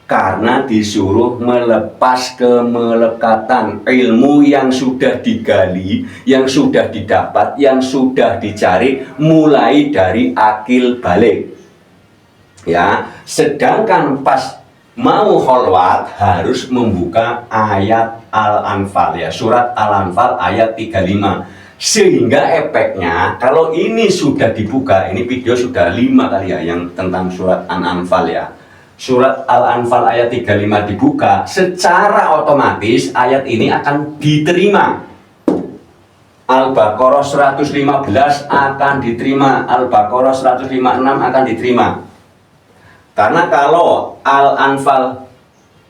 Karena disuruh melepas kemelekatan ilmu yang sudah digali, yang sudah didapat, yang sudah dicari, mulai dari akil balik. Ya, sedangkan pas mau kholwat harus membuka ayat Al-Anfal, ya, surat Al-Anfal ayat 35. Sehingga efeknya kalau ini sudah dibuka, ini video sudah 5 kali ya yang tentang surat Al-Anfal ya. Surat Al-Anfal ayat 35 dibuka, secara otomatis ayat ini akan diterima. Al-Baqarah 115 akan diterima, Al-Baqarah 156 akan diterima. Karena kalau Al-Anfal,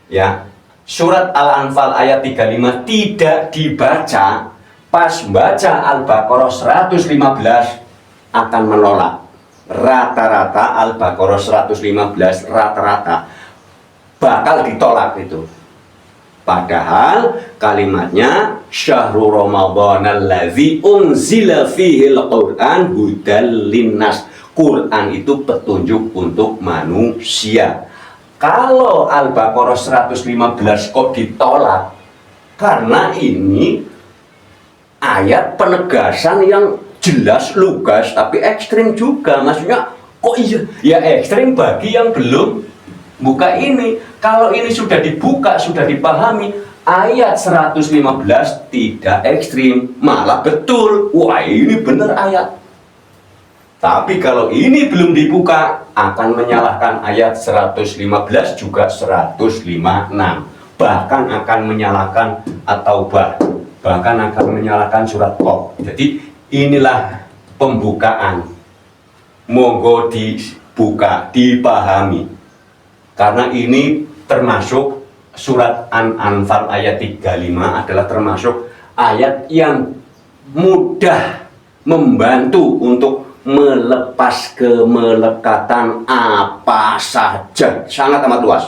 ya, surat Al-Anfal ayat 35 tidak dibaca, pas baca Al-Baqarah 115 akan menolak. Rata-rata Al-Baqarah 115 rata-rata bakal ditolak itu. Padahal kalimatnya syahrul ramadhanal ladzi unzila fihil Qur'an hudal linnas. Quran itu petunjuk untuk manusia. Kalau Al-Baqarah 115 kok ditolak? Karena ini ayat penegasan yang jelas, lugas, tapi ekstrim juga. Maksudnya, kok iya? Ya ekstrim bagi yang belum buka ini. Kalau ini sudah dibuka, sudah dipahami, ayat 115 tidak ekstrim, malah betul. Wah, ini benar ayat. Tapi kalau ini belum dibuka, akan menyalahkan ayat 115 juga 156. Bahkan akan menyalahkan bahkan akan menyalahkan surat Qaf. Jadi inilah pembukaan. Monggo dibuka, dipahami. Karena ini termasuk surat An-Anfal ayat 35 adalah termasuk ayat yang mudah membantu untuk melepas kemelekatan apa saja, sangat amat luas.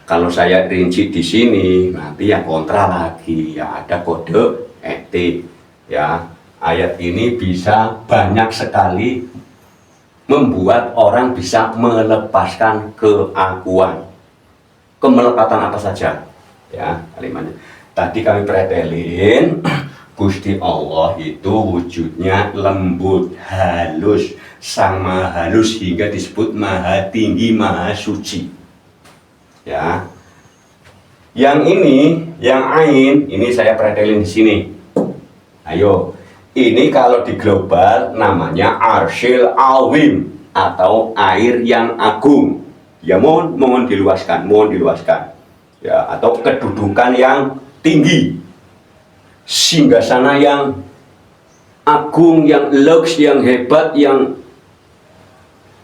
Kalau saya rinci di sini, nanti yang kontra lagi, ya ada kode etik, ya. Ayat ini bisa banyak sekali membuat orang bisa melepaskan keakuan, kemelekatan apa saja, ya kalimatnya. Tadi kami pretelin. Gusti Allah itu wujudnya lembut, halus, sang maha halus hingga disebut maha tinggi, maha suci. Ya, yang ini, yang ain, ini saya pretelin di sini. Ayo, ini kalau di global namanya arsyil awim atau air yang agung. Ya mohon diluaskan, Ya, atau kedudukan yang tinggi. Singgasana yang agung, yang luks, yang hebat, yang,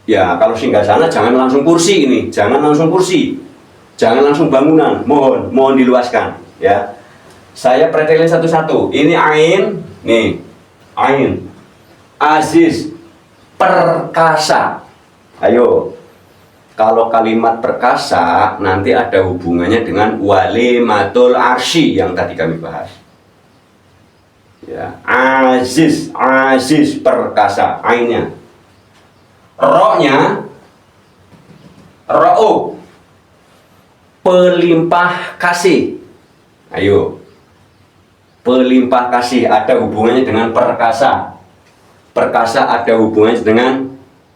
ya kalau singgasana jangan langsung kursi ini, jangan langsung bangunan, mohon diluaskan, ya. Saya pretelin satu-satu. Ini ain, nih ain, aziz, perkasa. Ayo, kalau kalimat perkasa nanti ada hubungannya dengan walimatul arsy yang tadi kami bahas. Ya, aziz perkasa, ainnya. Ro-nya, ro'u, pelimpah kasih. Ayo, pelimpah kasih ada hubungannya dengan perkasa. Perkasa ada hubungannya dengan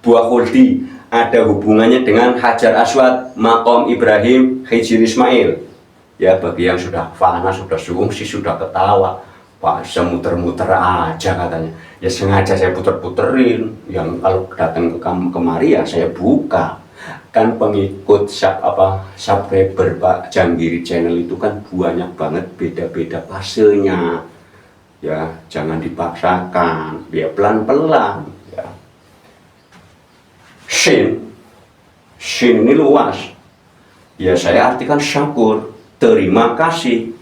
buah khuldi, ada hubungannya dengan Hajar Aswad, Maqam Ibrahim, Hijr Ismail. Ya, bagi yang sudah fana, sudah sungsi, sudah ketawa, Pak, semuter-muter aja katanya. Ya sengaja saya puter-puterin. Yang kalau datang ke kemari ya saya buka. Kan pengikut subscriber Pak Janggiri channel itu kan banyak banget, beda-beda fasenya. Ya, jangan dipaksakan. Ya pelan-pelan. Ya. Shin ini luas. Ya saya artikan syukur, terima kasih.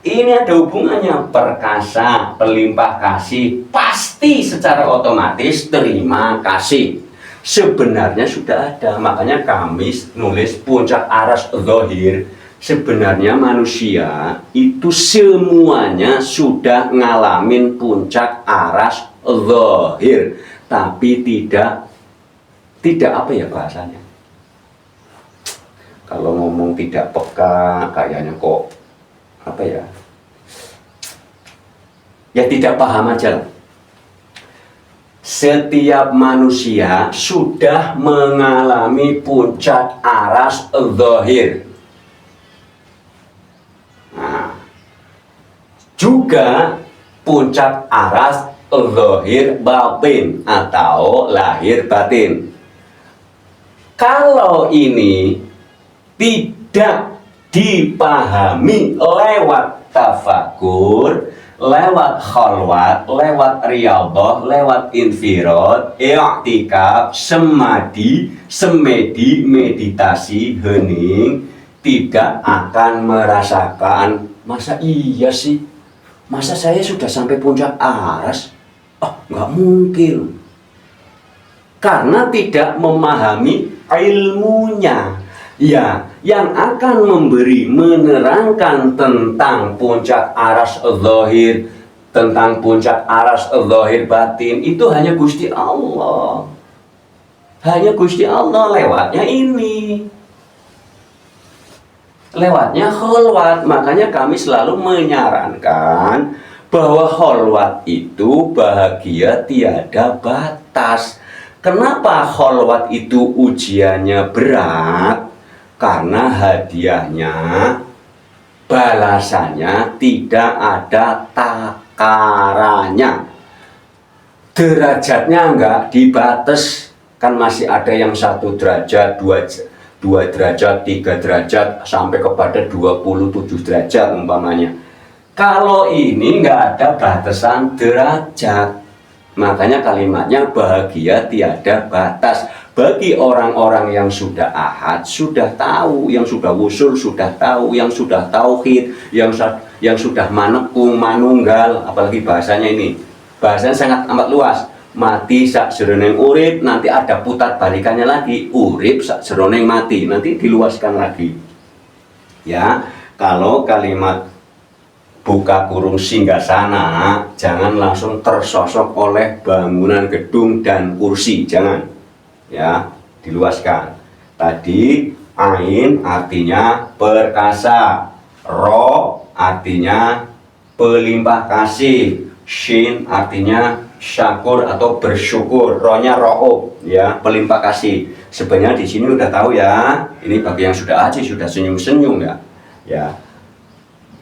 Ini ada hubungannya, perkasa, pelimpah kasih, pasti secara otomatis terima kasih. Sebenarnya sudah ada, makanya kami nulis puncak aras zahir. Sebenarnya manusia itu semuanya sudah ngalamin puncak aras zahir, tapi tidak apa ya bahasanya? Kalau ngomong tidak peka, kayaknya kok apa ya? Ya tidak paham aja lah. Setiap manusia sudah mengalami puncak aras dzahir. Nah, juga puncak aras dzahir batin atau lahir batin. Kalau ini tidak dipahami lewat tafakur, lewat khalwat, lewat riyadhah, lewat infirad, i'tikaf, semadi, semedi, meditasi, hening, tidak akan merasakan, masa iya sih? Masa saya sudah sampai puncak aras? Oh, nggak mungkin. Karena tidak memahami ilmunya. Ya, yang akan menerangkan tentang puncak aras dzahir, tentang puncak aras dzahir batin, itu hanya Gusti Allah. Hanya Gusti Allah, lewatnya ini. Lewatnya kholwat. Makanya kami selalu menyarankan bahwa kholwat itu bahagia tiada batas. Kenapa kholwat itu ujiannya berat? Karena hadiahnya, balasannya tidak ada takarannya. Derajatnya enggak dibatas. Kan masih ada yang 1 derajat, 2 derajat, 3 derajat, sampai kepada 27 derajat umpamanya. Kalau ini enggak ada batasan derajat. Makanya kalimatnya bahagia tiada batas. Bagi orang-orang yang sudah ahad, sudah tahu, yang sudah wusul, sudah tahu, yang sudah tauhid, yang sudah manekung, manunggal, apalagi bahasanya ini. Bahasanya sangat amat luas. Mati sakjroning urip, nanti ada putar balikannya lagi. Urip sakjroning mati, nanti diluaskan lagi. Ya, kalau kalimat buka kurung singgasana, jangan langsung tersosok oleh bangunan gedung dan kursi, jangan. Ya, diluaskan. Tadi ain artinya perkasa, ro artinya pelimpah kasih, shin artinya syakur atau bersyukur, rohnya ro'ub, ya, pelimpah kasih. Sebenarnya di sini udah tahu ya, ini bagi yang sudah aji, sudah senyum-senyum ya. Ya,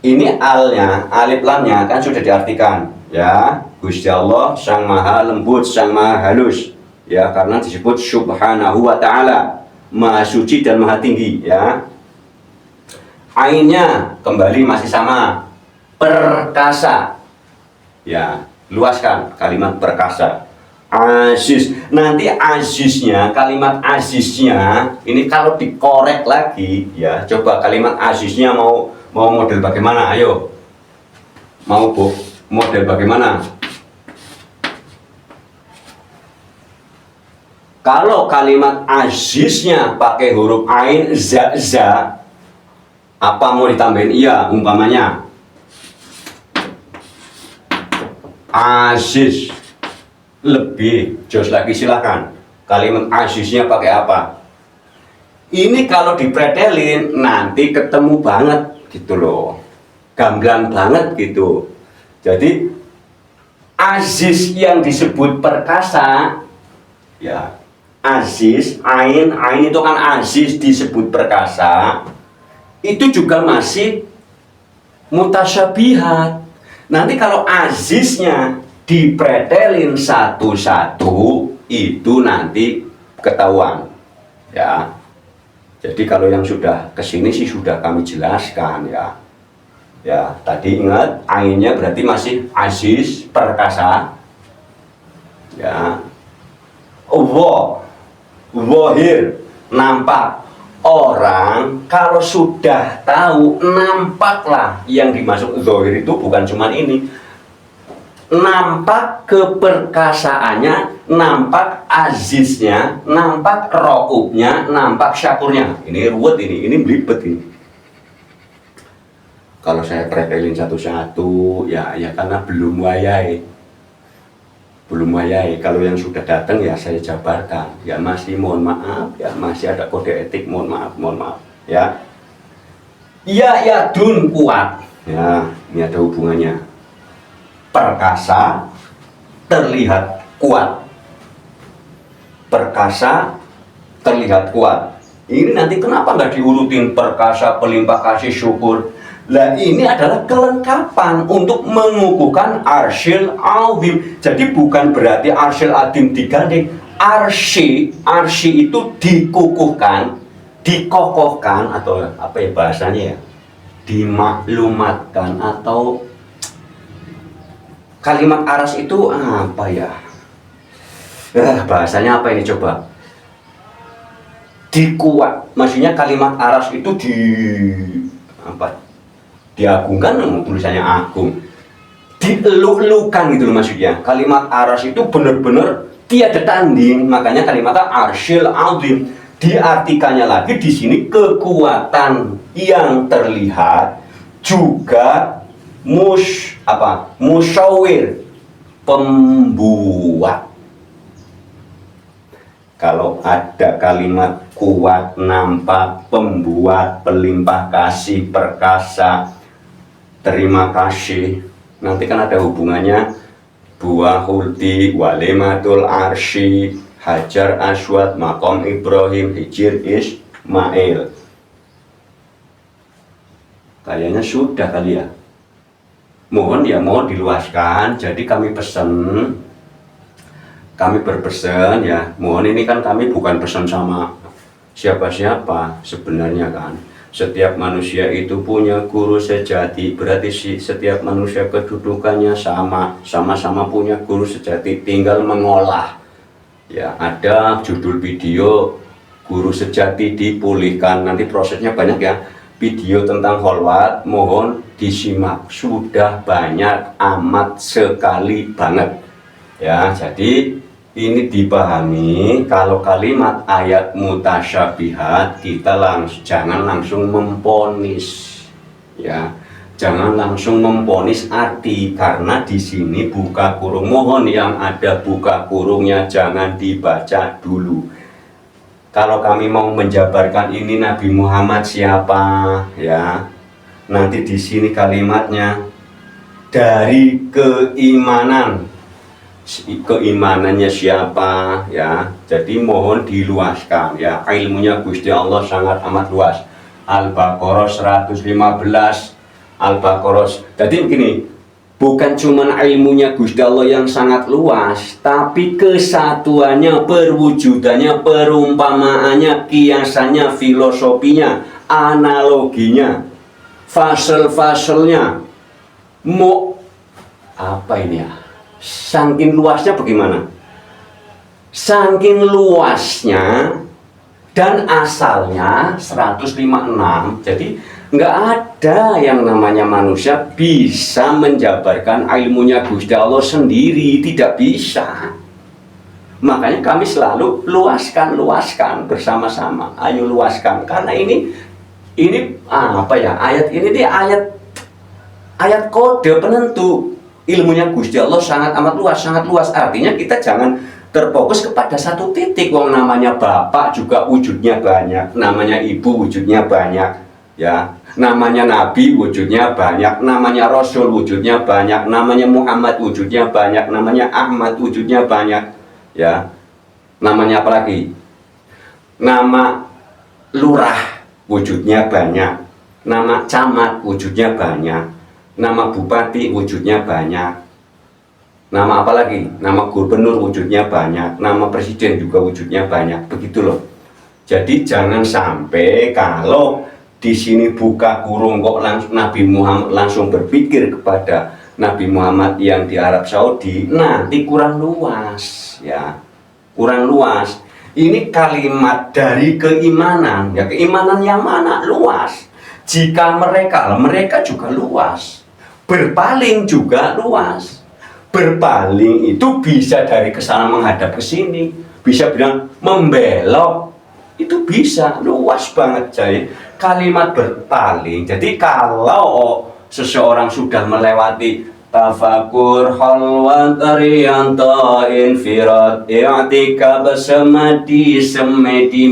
ini alnya, alif lamnya kan sudah diartikan, ya. Gusti Allah sang maha lembut, sang maha halus. Ya, karena disebut subhanahu wa ta'ala, maha suci dan maha tinggi, ya. Ainnya kembali masih sama, perkasa. Ya, luaskan kalimat perkasa. Aziz, nanti aziznya, kalimat aziznya ini kalau dikorek lagi, ya, coba kalimat aziznya mau model bagaimana? Ayo, mau bu model bagaimana? Kalau kalimat aziznya pakai huruf ain, za, apa mau ditambahin? Iya, umpamanya aziz. Lebih jos lagi, silakan. Kalimat aziznya pakai apa? Ini kalau dipretelin nanti ketemu banget gitu loh, gamblang banget gitu. Jadi aziz yang disebut perkasa, ya, aziz, ain itu kan aziz disebut perkasa, itu juga masih mutasyabihat. Nanti kalau aziznya dipretelin satu-satu, itu nanti ketahuan, ya. Jadi kalau yang sudah kesini sih sudah kami jelaskan, ya. Ya, tadi ingat ainnya berarti masih aziz, perkasa, ya. Zahir, nampak. Orang kalau sudah tahu, nampaklah yang dimaksud zahir itu bukan cuma ini. Nampak keperkasaannya, nampak aziznya, nampak ro'ubnya, nampak syakurnya. Ini ruwet ini belibet ini. Kalau saya pretelin satu-satu, ya karena belum wayai. Kalau yang sudah datang ya saya jabarkan. Ya masih mohon maaf, ya masih ada kode etik, mohon maaf. ya. Ya'yadun kuat. Ya, ini ada hubungannya. Perkasa terlihat kuat. Perkasa terlihat kuat. Ini nanti kenapa nggak diurutin perkasa, pelimpah kasih, syukur? Lah ini adalah kelengkapan untuk mengukuhkan arsyil azim. Jadi bukan berarti arsyil azim digandeng. Arsy itu dikukuhkan, dikokohkan, atau apa ya bahasanya ya, dimaklumatkan, atau kalimat aras itu apa ya? Bahasanya apa ini coba? Dikuat, maksudnya kalimat aras itu apa? Diagungkan, tulisannya agung. Dieluk-elukan gitu loh maksudnya. Kalimat aras itu benar-benar tiada tanding, makanya kalimatnya arsyil azim. Diartikannya lagi di sini kekuatan yang terlihat, juga musyawir, pembuat. Kalau ada kalimat kuat, nampak, pembuat, pelimpah kasih, perkasa, terima kasih, nanti kan ada hubungannya buah hulti, walimatul arsy, hajar aswad, makom Ibrahim, hijir Ismail. Kayaknya sudah kali ya. Mohon diluaskan. Jadi kami berpesan ya, mohon, ini kan kami bukan pesan sama siapa-siapa sebenarnya kan. Setiap manusia itu punya guru sejati, berarti setiap manusia kedudukannya sama-sama punya guru sejati, tinggal mengolah. Ya, ada judul video guru sejati dipulihkan, nanti prosesnya banyak ya. Video tentang kholwat, mohon disimak, sudah banyak amat sekali banget. Ya, jadi ini dipahami. Kalau kalimat ayat mutasyabihat, kita jangan langsung memponis, ya, jangan langsung memponis arti, karena di sini buka kurung, mohon yang ada buka kurungnya jangan dibaca dulu. Kalau kami mau menjabarkan ini Nabi Muhammad siapa, ya, nanti di sini kalimatnya dari keimanannya siapa, ya. Jadi mohon diluaskan ya, ilmunya Gusti Allah sangat amat luas. Al-Baqarah 115, Al-Baqarah. Jadi begini, bukan cuma ilmunya Gusti Allah yang sangat luas, tapi kesatuannya, perwujudannya, perumpamaannya, kiasannya, filosofinya, analoginya, fasel-faselnya, apa ini ya? Saking luasnya bagaimana? Saking luasnya dan asalnya 156. Jadi nggak ada yang namanya manusia bisa menjabarkan ilmunya Gusti Allah sendiri, tidak bisa. Makanya kami selalu luaskan bersama-sama. Ayo luaskan, karena ini apa ya? Ayat ini ayat kode penentu. Ilmunya Gusti Allah sangat amat luas, sangat luas. Artinya kita jangan terfokus kepada satu titik. Wong namanya bapak juga wujudnya banyak, namanya ibu wujudnya banyak, ya. Namanya nabi wujudnya banyak, namanya rasul wujudnya banyak, namanya Muhammad wujudnya banyak, namanya Ahmad wujudnya banyak, ya. Namanya apa lagi? Nama lurah wujudnya banyak, nama camat wujudnya banyak, nama bupati wujudnya banyak, nama apa lagi? Nama gubernur wujudnya banyak, nama presiden juga wujudnya banyak, begitu loh. Jadi jangan sampai kalau di sini buka kurung kok Nabi Muhammad langsung berpikir kepada Nabi Muhammad yang di Arab Saudi, nanti kurang luas, ya, kurang luas. Ini kalimat dari keimanan, ya, keimanan yang mana luas? Jika mereka juga luas. Berpaling juga luas. Berpaling itu bisa dari kesana menghadap ke sini, bisa bilang membelok, itu bisa, luas banget. Jadi kalimat berpaling. Jadi kalau seseorang sudah melewati tafakur halwat ariyanto infirat i'tikaf semedi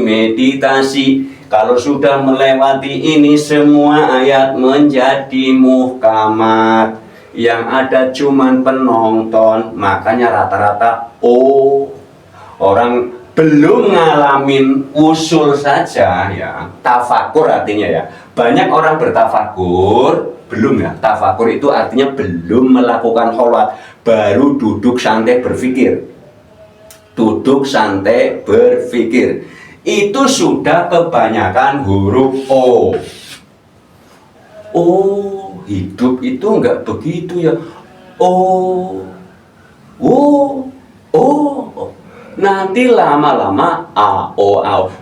meditasi, Kalau sudah melewati ini semua ayat menjadi muhkamat. Yang ada cuman penonton, makanya rata-rata orang belum ngalamin usul saja ya. Tafakur artinya ya. Banyak orang bertafakur, belum ya. Tafakur itu artinya belum melakukan kholwat, baru duduk santai berpikir. Duduk santai berpikir. Itu sudah kebanyakan huruf O. Hidup itu enggak begitu ya. Nanti lama-lama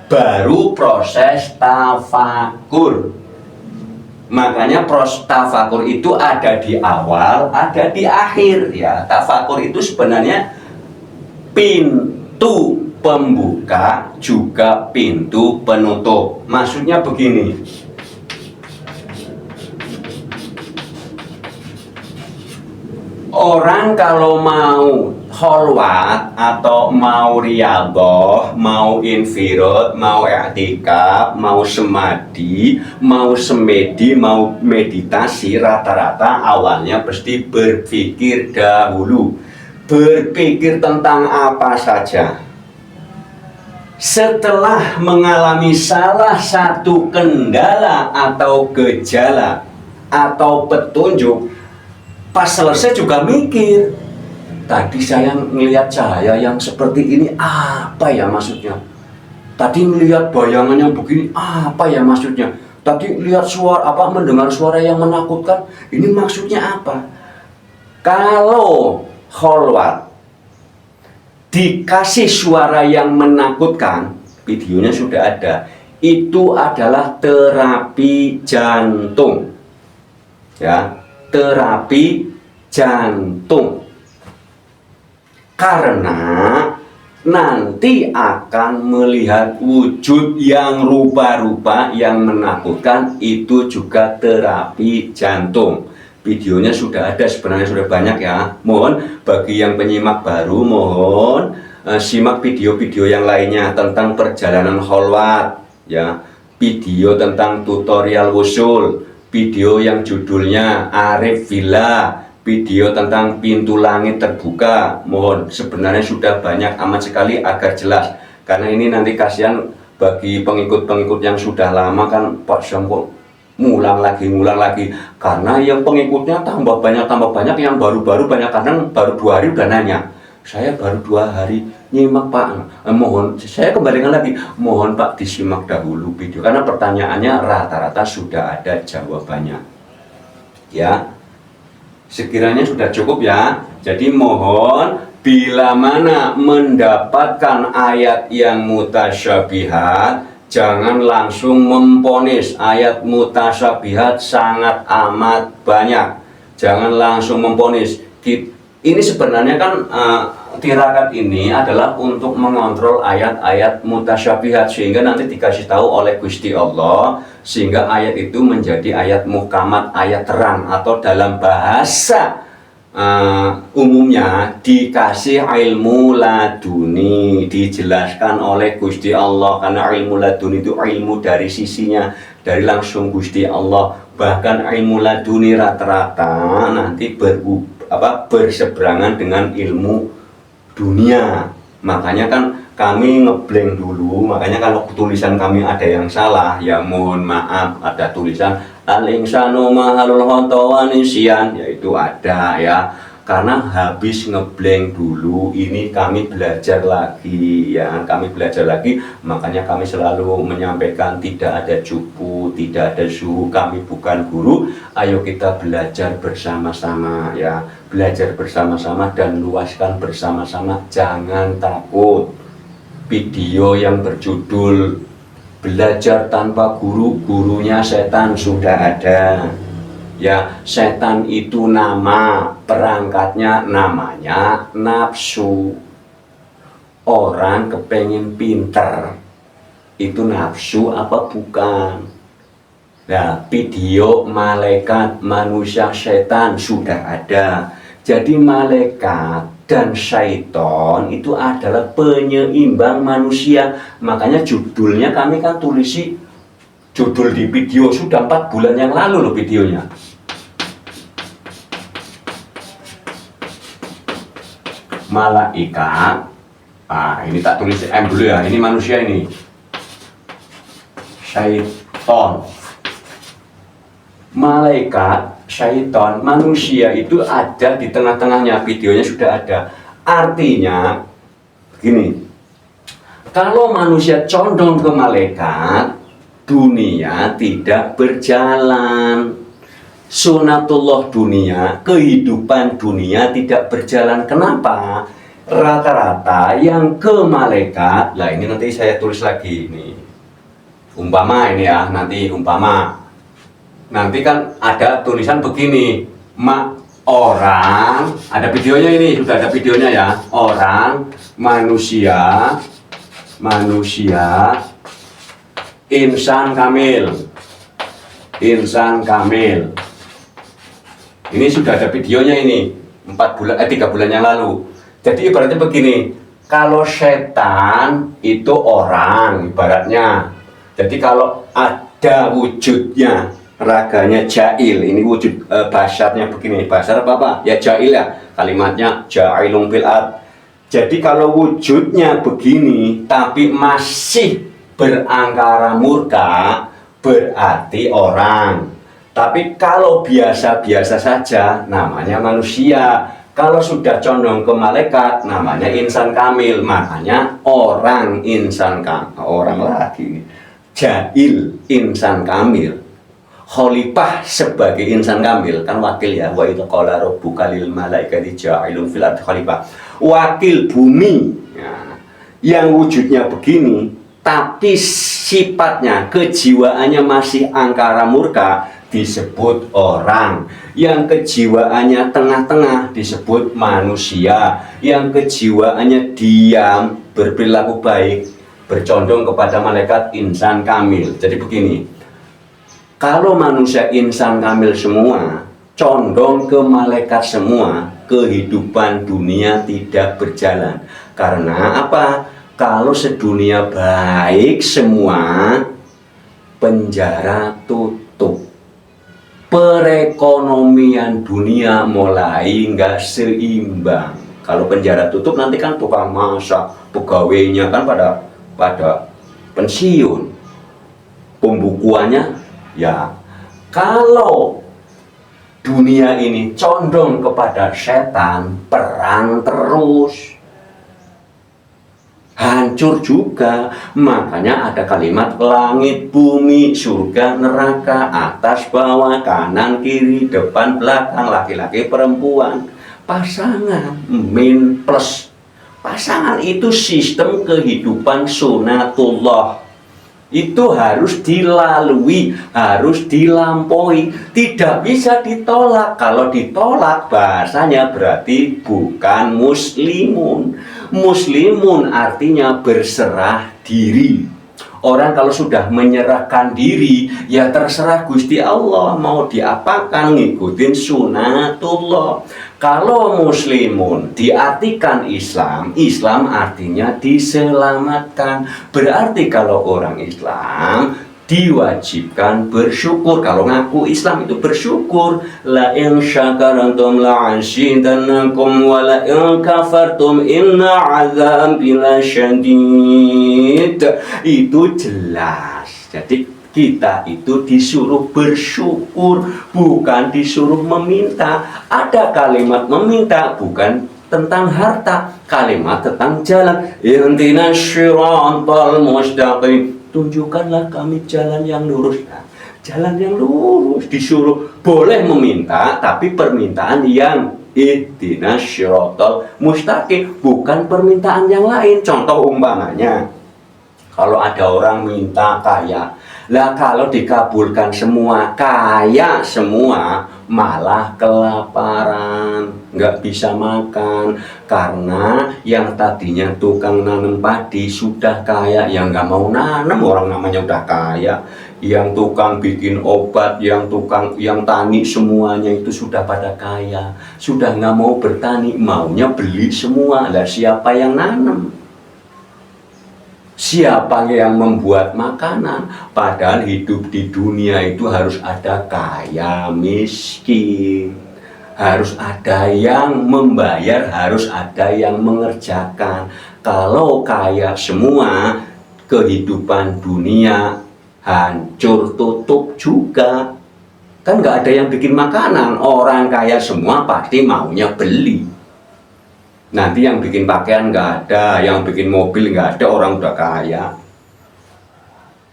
baru proses tafakur. Makanya proses tafakur itu ada di awal, ada di akhir ya. Tafakur itu sebenarnya pintu pembuka juga pintu penutup. Maksudnya begini. Orang kalau mau kholwat atau mau riyadhah, mau infirad, mau i'tikaf, mau semadi, mau semedi, mau meditasi, rata-rata awalnya pasti berpikir dahulu. Berpikir tentang apa saja. Setelah mengalami salah satu kendala atau gejala atau petunjuk, pas selesai juga mikir, tadi saya melihat cahaya yang seperti ini, apa ya maksudnya? Tadi melihat bayangannya begini, apa ya maksudnya? Tadi lihat suara mendengar suara yang menakutkan, ini maksudnya apa? Kalau kholwat dikasih suara yang menakutkan, videonya sudah ada, itu adalah terapi jantung ya, terapi jantung, karena nanti akan melihat wujud yang rupa-rupa yang menakutkan, itu juga terapi jantung. Videonya sudah ada, sebenarnya sudah banyak ya. Mohon bagi yang penyimak baru, mohon simak video-video yang lainnya tentang perjalanan kholwat ya, video tentang tutorial wusul, video yang judulnya Arif Villa, video tentang pintu langit terbuka. Mohon, sebenarnya sudah banyak amat sekali agar jelas, karena ini nanti kasihan bagi pengikut-pengikut yang sudah lama kan, Pak Syamko ngulang lagi, karena yang pengikutnya tambah banyak, yang baru-baru banyak, kadang baru 2 hari udah nanya, saya baru 2 hari nyimak Pak, mohon saya kembalikan lagi, mohon Pak disimak dahulu video, karena pertanyaannya rata-rata sudah ada jawabannya ya. Sekiranya sudah cukup ya. Jadi mohon, bila mana mendapatkan ayat yang mutasyabihat, jangan langsung memponis. Ayat mutasyabihat sangat amat banyak, jangan langsung memponis. Ini sebenarnya kan tirakat ini adalah untuk mengontrol ayat-ayat mutasyabihat, sehingga nanti dikasih tahu oleh Gusti Allah, sehingga ayat itu menjadi ayat muhkamat, ayat terang, atau dalam bahasa umumnya dikasih ilmu laduni, dijelaskan oleh Gusti Allah, karena ilmu laduni itu ilmu dari sisinya, dari langsung Gusti Allah. Bahkan ilmu laduni rata-rata nanti berseberangan dengan ilmu dunia. Makanya kan kami ngeblank dulu, makanya kalau tulisan kami ada yang salah ya mohon maaf. Ada tulisan al-insanu mahalul khotowa nisyan, yaitu ada ya, karena habis ngeblank dulu. Ini kami belajar lagi ya, makanya kami selalu menyampaikan tidak ada cupu, tidak ada suhu, kami bukan guru. Ayo kita belajar bersama-sama ya, belajar bersama-sama dan luaskan bersama-sama, jangan takut. Video yang berjudul Belajar Tanpa Guru, Gurunya Setan sudah ada ya. Setan itu nama, perangkatnya namanya nafsu. Orang kepengen pinter, itu nafsu apa bukan? Nah, video malaikat, manusia, setan sudah ada. Jadi malaikat dan syaiton itu adalah penyeimbang manusia. Makanya judulnya kami kan tulisi judul di video sudah 4 bulan yang lalu loh videonya. Malaikat, ini tak tulis M dulu ya, ini manusia ini. Syaiton. Malaikat, syaiton, manusia itu ada di tengah-tengahnya, videonya sudah ada. Artinya, begini, kalau manusia condong ke malaikat, dunia tidak berjalan. Sunatullah dunia, kehidupan dunia tidak berjalan. Kenapa? Rata-rata yang ke malaikat, lah ini nanti saya tulis lagi ini. Umpama ini ya, nanti umpama. Nanti kan ada tulisan begini, orang, ada videonya ini, sudah ada videonya ya. Orang, manusia, insan kamil. Insan kamil. Ini sudah ada videonya ini 3 bulan yang lalu. Jadi ibaratnya begini, kalau setan itu orang ibaratnya. Jadi kalau ada wujudnya, raganya jail, ini wujud basarnya begini. Basar apa? Ya jail ya, kalimatnya jailung fil ard. Jadi kalau wujudnya begini tapi masih berangkara murka, berarti orang. Tapi kalau biasa-biasa saja, namanya manusia. Kalau sudah condong ke malaikat, namanya insan kamil. Makanya orang insan kamil, orang lagi, jail insan kamil, khalifah sebagai insan kamil, kan wakil ya. Wa idza qala rabbuka lil malaikati ja'ilun fil ardi khalifah, wakil bumi ya, yang wujudnya begini tapi sifatnya, kejiwaannya masih angkara murka, disebut orang. Yang kejiwaannya tengah-tengah disebut manusia. Yang kejiwaannya diam, berperilaku baik, bercondong kepada malaikat, insan kamil. Jadi begini, kalau manusia insan kamil semua, condong ke malaikat semua, kehidupan dunia tidak berjalan. Karena apa? Kalau sedunia baik semua, penjara tutup, perekonomian dunia mulai nggak seimbang. Kalau penjara tutup nanti kan tukang masak, pegawainya kan pada pensiun, pembukuannya ya. Kalau dunia ini condong kepada setan, perang terus, hancur juga. Makanya ada kalimat langit, bumi, surga, neraka, atas, bawah, kanan, kiri, depan, belakang, laki-laki, perempuan, pasangan, min plus. Pasangan itu sistem kehidupan sunatullah. Itu harus dilalui, harus dilampaui, tidak bisa ditolak. Kalau ditolak bahasanya berarti bukan muslimun. Muslimun artinya berserah diri. Orang kalau sudah menyerahkan diri, ya terserah Gusti Allah mau diapakan, ngikutin sunatullah. Kalau muslimun diartikan Islam, Islam artinya diselamatkan. Berarti kalau orang Islam diwajibkan bersyukur. Kalau ngaku Islam itu bersyukur. La in syakartum la azidannakum wa la in kafartum inna azabi lasyadid. Itu jelas. Jadi kita itu disuruh bersyukur, bukan disuruh meminta. Ada kalimat meminta, bukan tentang harta, kalimat tentang jalan. Ihdinas syiratal mustaqim, tunjukkanlah kami jalan yang lurus. Nah, jalan yang lurus disuruh. Boleh meminta, tapi permintaan yang ihdinas syiratal mustaqim, bukan permintaan yang lain. Contoh umpamanya, kalau ada orang minta kaya, lah kalau dikabulkan semua, kaya semua, malah kelaparan, nggak bisa makan. Karena yang tadinya tukang nanam padi sudah kaya, yang nggak mau nanam, orang namanya udah kaya. Yang tukang bikin obat, yang tani, semuanya itu sudah pada kaya, sudah nggak mau bertani, maunya beli semua. Lah siapa yang nanam? Siapa yang membuat makanan? Padahal hidup di dunia itu harus ada kaya miskin, harus ada yang membayar, harus ada yang mengerjakan. Kalau kaya semua, kehidupan dunia hancur tutup juga. Kan nggak ada yang bikin makanan, orang kaya semua pasti maunya beli. Nanti yang bikin pakaian nggak ada, yang bikin mobil nggak ada, orang udah kaya.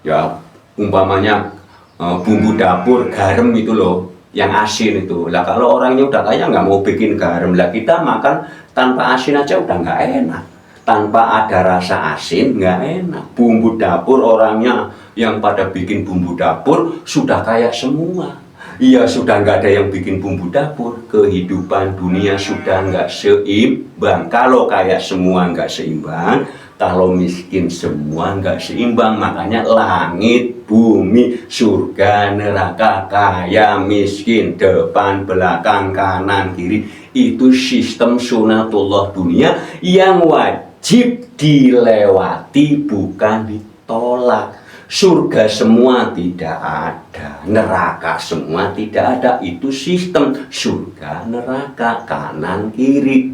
Ya, umpamanya bumbu dapur, garam itu loh, yang asin itu. Lah kalau orangnya udah kaya nggak mau bikin garam, lah kita makan tanpa asin aja udah nggak enak. Tanpa ada rasa asin nggak enak. Bumbu dapur, orangnya yang pada bikin bumbu dapur sudah kaya semua. Iya, sudah nggak ada yang bikin bumbu dapur. Kehidupan dunia sudah nggak seimbang. Kalau kaya semua nggak seimbang, kalau miskin semua nggak seimbang. Makanya langit, bumi, surga, neraka, kaya, miskin, depan, belakang, kanan, kiri, itu sistem sunatullah dunia yang wajib dilewati, bukan ditolak. Surga semua tidak ada, neraka semua tidak ada. Itu sistem surga, neraka, kanan, kiri.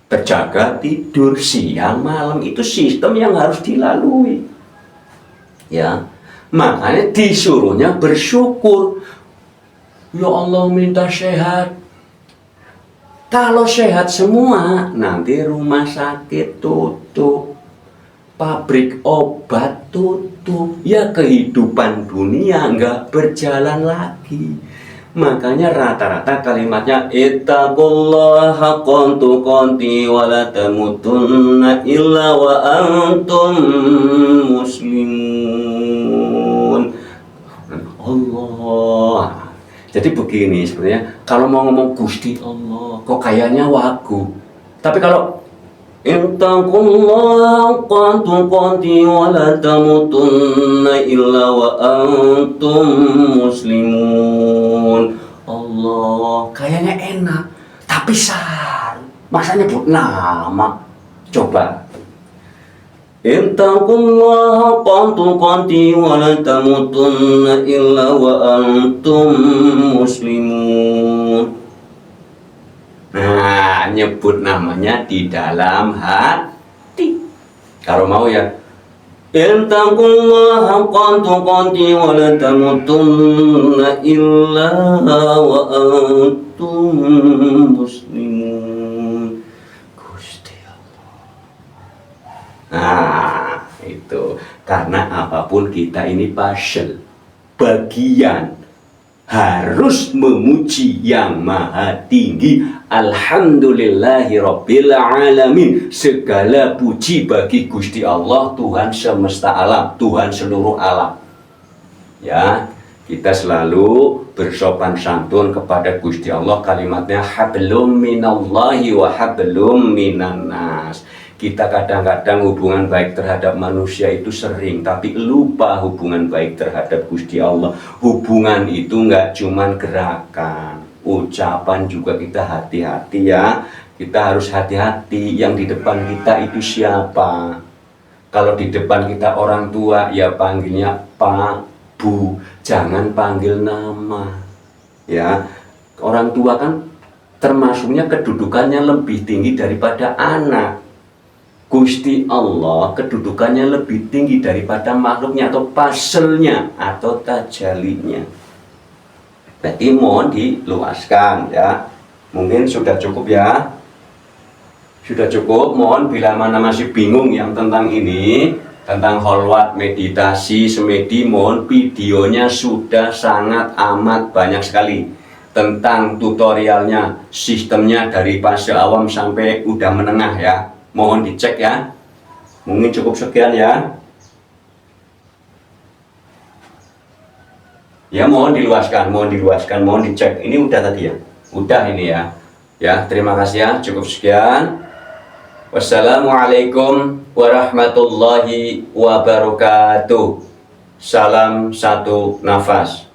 Terjaga tidur siang malam, itu sistem yang harus dilalui. Ya, makanya disuruhnya bersyukur. Ya Allah, minta sehat. Kalau sehat semua, nanti rumah sakit tutup, pabrik obat tutup, ya kehidupan dunia nggak berjalan lagi. Makanya rata-rata kalimatnya ittaqullaha haqqan tuqati wa la tamutunna illa wa antum muslimun. Allah. Jadi begini sebenarnya, kalau mau ngomong Gusti Allah, kok kayaknya wagu. Tapi kalau ittaqullaha haqqa tuqati wa la tamutunna illa wa antum muslimun. Allah, kayaknya enak, tapi saru. Masa nyebut nama? Coba. Ittaqullaha haqqa tuqati wa la tamutunna illa wa antum muslimun. Nah, nyebut namanya di dalam hati. Kalau mau ya, ittaqullaha haqqa tuqati wa la tamutunna illa wa antum muslimun. Gusti Allah. Nah, itu karena apapun kita ini pasel, bagian harus memuji yang maha tinggi. Alhamdulillahi Rabbil Alamin. Segala puji bagi Gusti Allah, Tuhan semesta alam, Tuhan seluruh alam. Ya, kita selalu bersopan santun kepada Gusti Allah. Kalimatnya hablum minallahi wa hablum minan nas. Kita kadang-kadang hubungan baik terhadap manusia itu sering, tapi lupa hubungan baik terhadap Gusti Allah. Hubungan itu nggak cuman gerakan, ucapan juga kita hati-hati ya. Kita harus hati-hati yang di depan kita itu siapa. Kalau di depan kita orang tua, ya panggilnya Pak, Bu, jangan panggil nama. Ya, orang tua kan termasuknya kedudukannya lebih tinggi daripada anak. Gusti Allah kedudukannya lebih tinggi daripada makhluknya atau paselnya atau tajalinya. Jadi mohon diluaskan ya. Mungkin sudah cukup ya. Sudah cukup. Mohon bila mana masih bingung yang tentang ini, tentang kholwat, meditasi, semedi, mohon videonya sudah sangat amat banyak sekali. Tentang tutorialnya, sistemnya dari fase awam sampai udah menengah ya. Mohon dicek ya. Mungkin cukup sekian ya. Ya mohon diluaskan, mohon dicek. Ini udah tadi ya. Udah ini ya. Ya, terima kasih ya. Cukup sekian. Wassalamualaikum warahmatullahi wabarakatuh. Salam satu nafas.